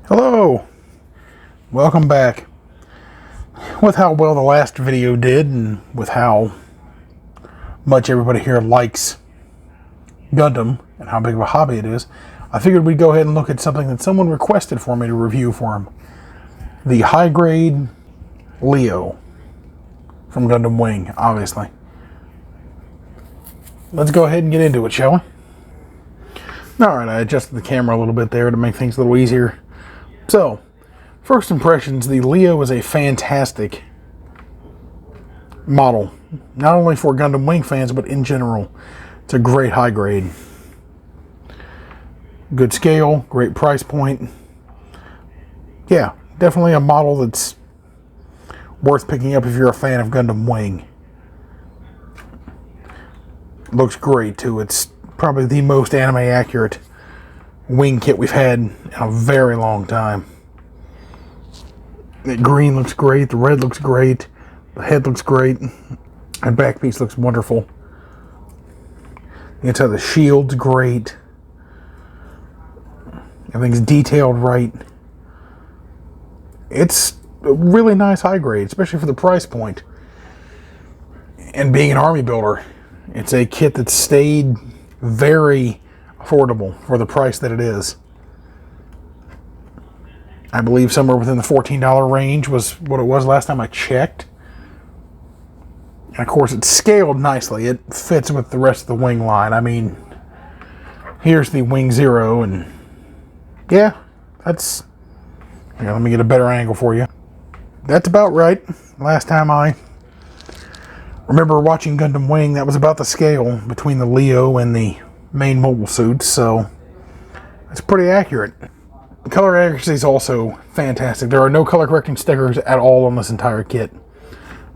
Hello, welcome back. With how well the last video did and with how much everybody here likes Gundam and how big of a hobby it is, I figured we'd go ahead and look at something that someone requested for me to review for him. The high grade Leo from Gundam Wing, obviously. Let's go ahead and get into it, shall we? Alright, I adjusted the camera a little bit there to make things a little easier. So, first impressions, the Leo is a fantastic model. Not only for Gundam Wing fans, but in general. It's a great high grade. Good scale, great price point. Yeah, definitely a model that's worth picking up if you're a fan of Gundam Wing. Looks great too. It's probably the most anime accurate wing kit we've had in a very long time. The green looks great, the red looks great, the head looks great, and back piece looks wonderful. The inside of the shield's great. Everything's detailed right. It's a really nice high grade, especially for the price point. And being an army builder, it's a kit that stayed very affordable for the price that it is. I believe somewhere within the $14 range was what it was last time I checked. And of course it's scaled nicely. It fits with the rest of the wing line. I mean, here's the Wing Zero, and yeah, that's... Here, let me get a better angle for you. That's about right. Last time I remember watching Gundam Wing, that was about the scale between the Leo and the main mobile suits, so it's pretty accurate. The color accuracy is also fantastic. There are no color correcting stickers at all on this entire kit.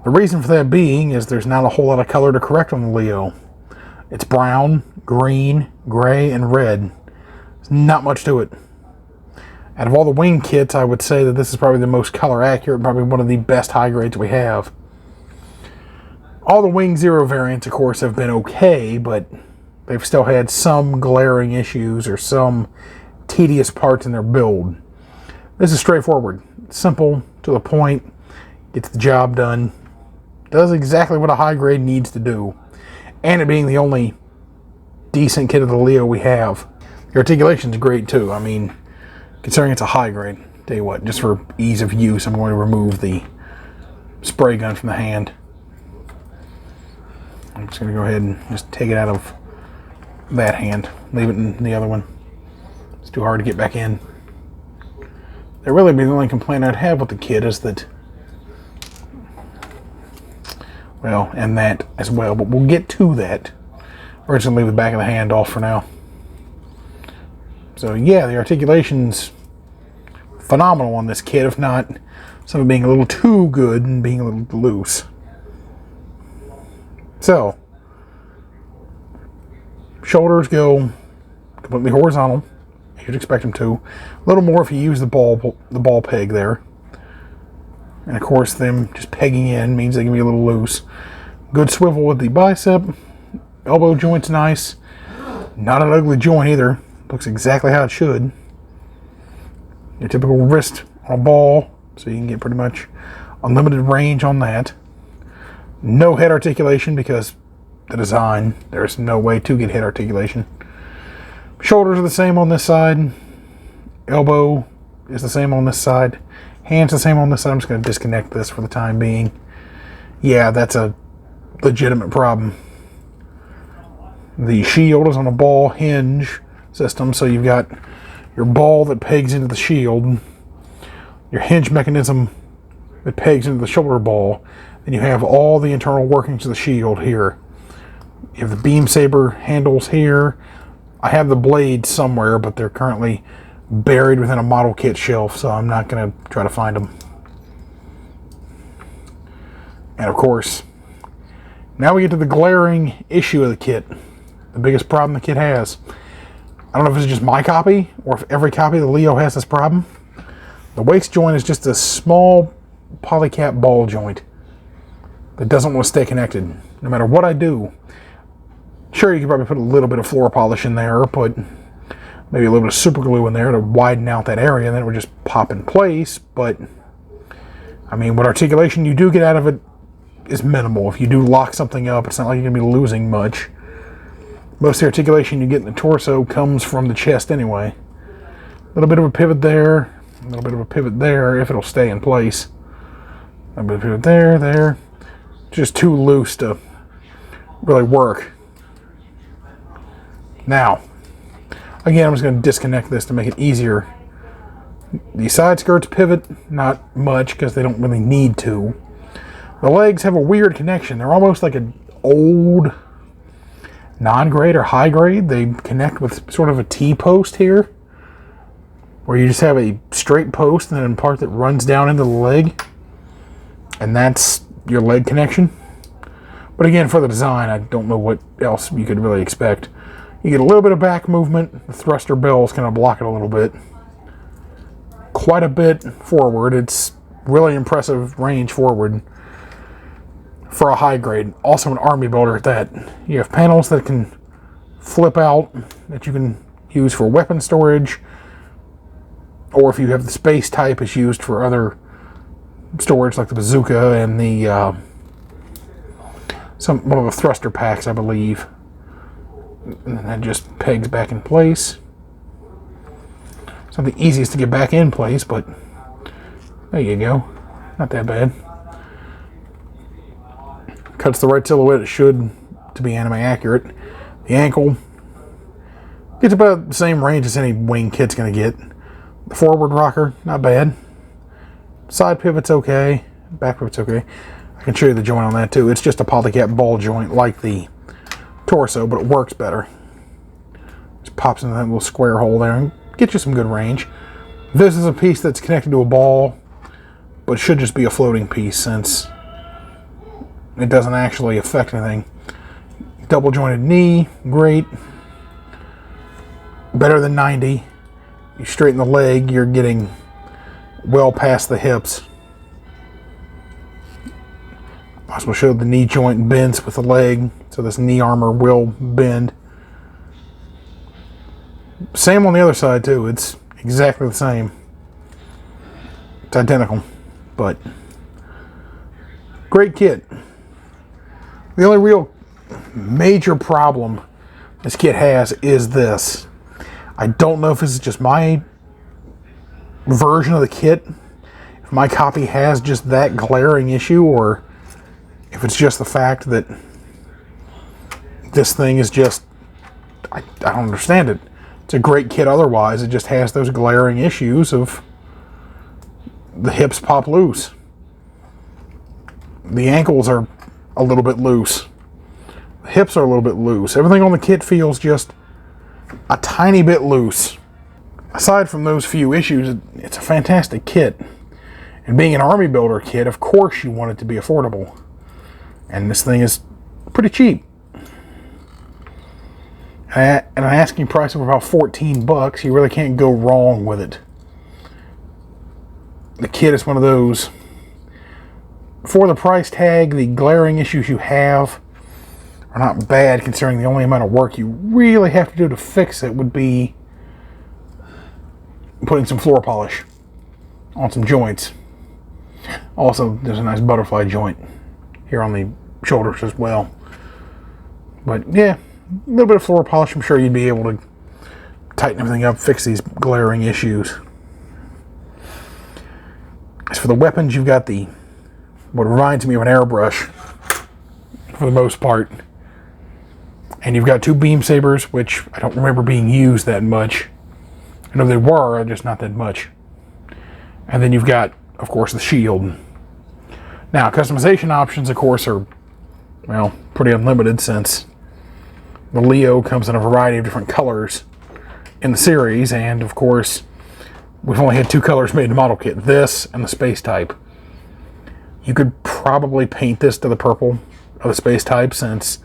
The reason for that being is there's not a whole lot of color to correct on the Leo. It's brown, green, gray, and red. There's not much to it. Out of all the wing kits, I would say that this is probably the most color accurate, probably one of the best high grades we have. All the Wing Zero variants, of course, have been okay, but they've still had some glaring issues or some tedious parts in their build. This is straightforward. Simple, to the point, gets the job done, does exactly what a high grade needs to do. And it being the only decent kit of the Leo we have. The articulation is great too. I mean, considering it's a high grade, tell you what, just for ease of use, I'm going to remove the spray gun from the hand. I'm just going to go ahead and just take it out of that hand. Leave it in the other one. It's too hard to get back in. That really be the only complaint I'd have with the kit is that, well, and that as well, but we'll get to that. We're just going to leave the back of the hand off for now. So yeah, the articulation's phenomenal on this kit, if not some of it being a little too good and being a little loose. So, shoulders go completely horizontal, as you'd expect them to. A little more if you use the ball peg there. And of course, them just pegging in means they can be a little loose. Good swivel with the bicep. Elbow joint's nice. Not an ugly joint either. Looks exactly how it should. Your typical wrist on a ball, so you can get pretty much unlimited range on that. No head articulation because the design, there's no way to get head articulation. Shoulders are the same on this side. Elbow is the same on this side. Hands the same on this side. I'm just going to disconnect this for the time being. Yeah, that's a legitimate problem. The shield is on a ball hinge system, so you've got your ball that pegs into the shield, your hinge mechanism that pegs into the shoulder ball, then you have all the internal workings of the shield here. You have the beam saber handles here. I have the blades somewhere, but they're currently buried within a model kit shelf, so I'm not going to try to find them. And of course, now we get to the glaring issue of the kit. The biggest problem the kit has. I don't know if it's just my copy, or if every copy of the Leo has this problem. The waist joint is just a small polycap ball joint that doesn't want to stay connected. No matter what I do. Sure, you could probably put a little bit of floor polish in there, but maybe a little bit of super glue in there to widen out that area, and then it would just pop in place. But I mean, what articulation you do get out of it is minimal. If you do lock something up, it's not like you're going to be losing much. Most of the articulation you get in the torso comes from the chest anyway. A little bit of a pivot there, a little bit of a pivot there, if it'll stay in place. A bit of pivot there, there. Just too loose to really work. Now, again, I'm just going to disconnect this to make it easier. The side skirts pivot, not much, because they don't really need to. The legs have a weird connection. They're almost like an old non-grade or high grade. They connect with sort of a T-post here, where you just have a straight post and then a part that runs down into the leg, and that's your leg connection. But again, for the design, I don't know what else you could really expect. You get a little bit of back movement. The thruster bells kind of block it a little bit. Quite a bit forward. It's really impressive range forward for a high grade. Also an army builder at that. You have panels that can flip out that you can use for weapon storage, or if you have the space type, is used for other storage like the bazooka and the one of the thruster packs, I believe. And then that just pegs back in place. It's not the easiest to get back in place, but there you go. Not that bad. Cuts the right silhouette it should to be anime accurate. The ankle gets about the same range as any wing kit's going to get. The forward rocker, not bad. Side pivot's okay. Back pivot's okay. I can show you the joint on that too. It's just a polycap ball joint like the torso, but it works better. Just pops into that little square hole there and gets you some good range. This is a piece that's connected to a ball, but should just be a floating piece since it doesn't actually affect anything. Double jointed knee, great. Better than 90. You straighten the leg, you're getting well past the hips. Also showed the knee joint bends with the leg, so this knee armor will bend. Same on the other side too. It's exactly the same. It's identical, but great kit. The only real major problem this kit has is this. I don't know if this is just my version of the kit, if my copy has just that glaring issue, or if it's just the fact that this thing is just, I don't understand it. It's a great kit otherwise, it just has those glaring issues of the hips pop loose. The ankles are a little bit loose. The hips are a little bit loose. Everything on the kit feels just a tiny bit loose. Aside from those few issues, it's a fantastic kit. And being an army builder kit, of course you want it to be affordable. And this thing is pretty cheap. At an asking price of about 14 bucks, you really can't go wrong with it. The kit is one of those, for the price tag, the glaring issues you have are not bad, considering the only amount of work you really have to do to fix it would be putting some floor polish on some joints. Also, there's a nice butterfly joint here on the shoulders as well. But yeah, a little bit of floor polish, I'm sure you'd be able to tighten everything up, fix these glaring issues. As for the weapons, you've got the, what reminds me of an airbrush for the most part. And you've got two beam sabers, which I don't remember being used that much. I know they were, just not that much. And then you've got, of course, the shield. Now, customization options, of course, are, well, pretty unlimited, since the Leo comes in a variety of different colors in the series, and of course, we've only had two colors made in the model kit, this and the space type. You could probably paint this to the purple of the space type, since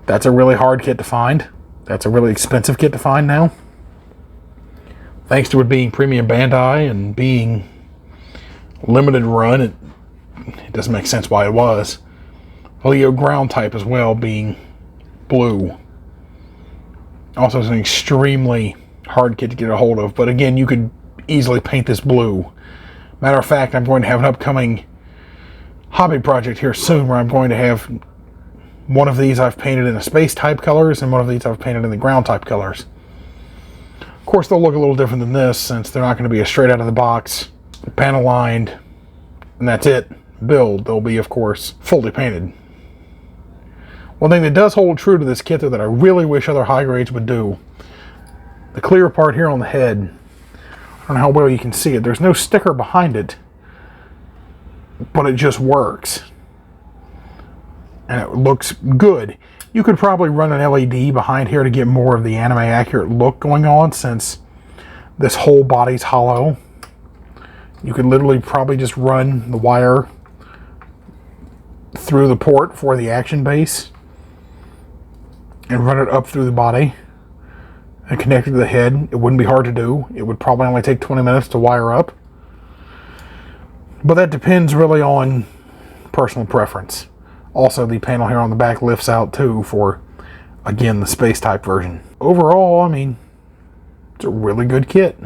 that's a really hard kit to find. That's a really expensive kit to find now. Thanks to it being premium Bandai and being limited run, it doesn't make sense why it was. Leo ground type as well, being blue. Also, it's an extremely hard kit to get a hold of. But again, you could easily paint this blue. Matter of fact, I'm going to have an upcoming hobby project here soon where I'm going to have one of these I've painted in the space type colors and one of these I've painted in the ground type colors. Of course, they'll look a little different than this since they're not going to be a straight out of the box, panel lined, and that's it. Build. They'll be, of course, fully painted. One thing that does hold true to this kit, though, that I really wish other high grades would do, the clear part here on the head, I don't know how well you can see it, there's no sticker behind it, but it just works. And it looks good. You could probably run an LED behind here to get more of the anime accurate look going on, since this whole body's hollow. You could literally probably just run the wire through the port for the action base and run it up through the body and connect it to the head. It wouldn't be hard to do. It would probably only take 20 minutes to wire up. But that depends really on personal preference. Also, the panel here on the back lifts out too for, again, the space type version. Overall, I mean, it's a really good kit.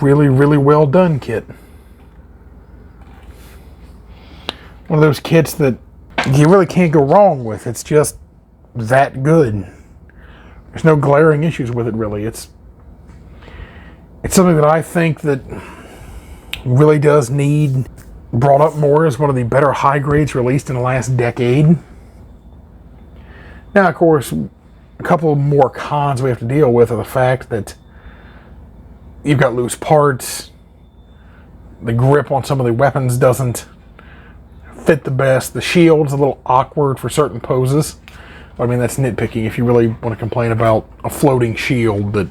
Really, really well done kit. One of those kits that you really can't go wrong with. It's just that good. There's no glaring issues with it, really. It's something that I think that really does need brought up more as one of the better high grades released in the last decade. Now, of course, a couple more cons we have to deal with are the fact that you've got loose parts. The grip on some of the weapons doesn't fit the best. The shield's a little awkward for certain poses. I mean, that's nitpicking if you really want to complain about a floating shield that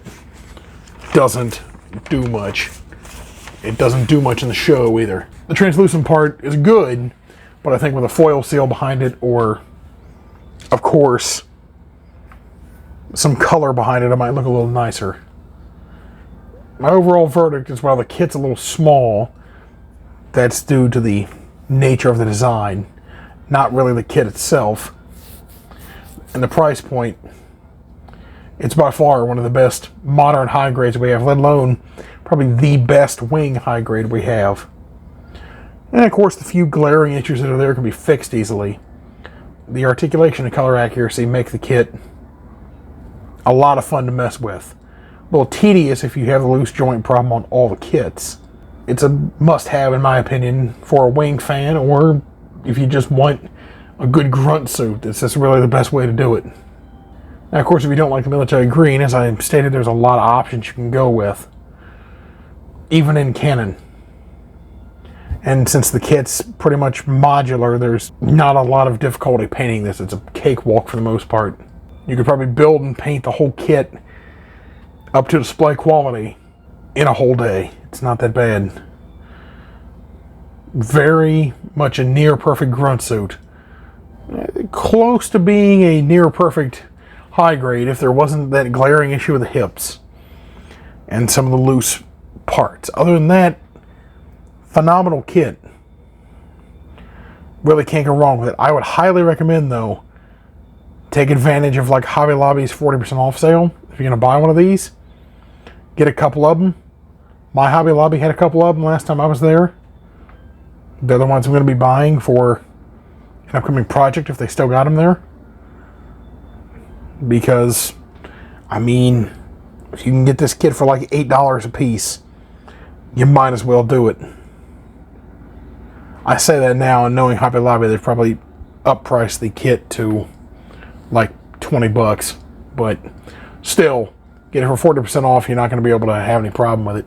doesn't do much. It doesn't do much in the show either. The translucent part is good, but I think with a foil seal behind it, or, of course, some color behind it, it might look a little nicer. My overall verdict is, while the kit's a little small, that's due to the nature of the design, not really the kit itself. And the price point, it's by far one of the best modern high grades we have, let alone probably the best wing high grade we have. And of course, the few glaring issues that are there can be fixed easily. The articulation and color accuracy make the kit a lot of fun to mess with. A little tedious if you have the loose joint problem on all the kits. It's a must-have, in my opinion, for a wing fan, or if you just want a good grunt suit. It's just really the best way to do it. Now, of course, if you don't like the military green, as I stated, there's a lot of options you can go with, even in Canon. And since the kit's pretty much modular, there's not a lot of difficulty painting this. It's a cakewalk for the most part. You could probably build and paint the whole kit up to display quality in a whole day. It's not that bad. Very much a near perfect grunt suit. Close to being a near perfect high grade if there wasn't that glaring issue with the hips and some of the loose parts. Other than that, phenomenal kit. Really can't go wrong with it. I would highly recommend, though, take advantage of like Hobby Lobby's 40% off sale. If you're going to buy one of these, get a couple of them. My Hobby Lobby had a couple of them last time I was there. They're the ones I'm going to be buying for an upcoming project if they still got them there. Because, I mean, if you can get this kit for like $8 a piece, you might as well do it. I say that now, and knowing Hobby Lobby, they've probably uppriced the kit to like $20, but still, get it for 40% off. You're not going to be able to have any problem with it.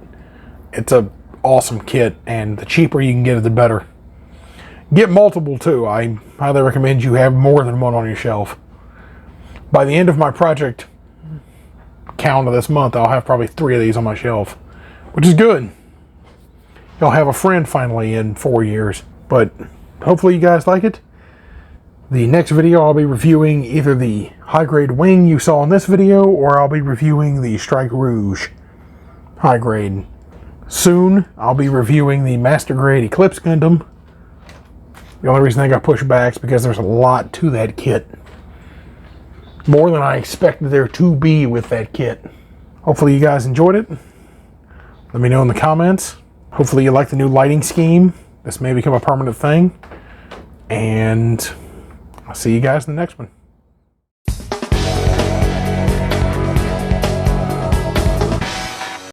It's a awesome kit, and the cheaper you can get it, the better. Get multiple too. I highly recommend you have more than one on your shelf. By the end of my project count of this month, I'll have probably 3 of these on my shelf, which is good. You'll have a friend finally in 4 years. But hopefully you guys like it. The next video I'll be reviewing either the high grade wing you saw in this video, or I'll be reviewing the Strike Rouge high grade. Soon I'll be reviewing the Master Grade Eclipse Gundam. The only reason they got pushed back is because there's a lot to that kit. More than I expected there to be with that kit. Hopefully you guys enjoyed it. Let me know in the comments. Hopefully you like the new lighting scheme. This may become a permanent thing. And I'll see you guys in the next one.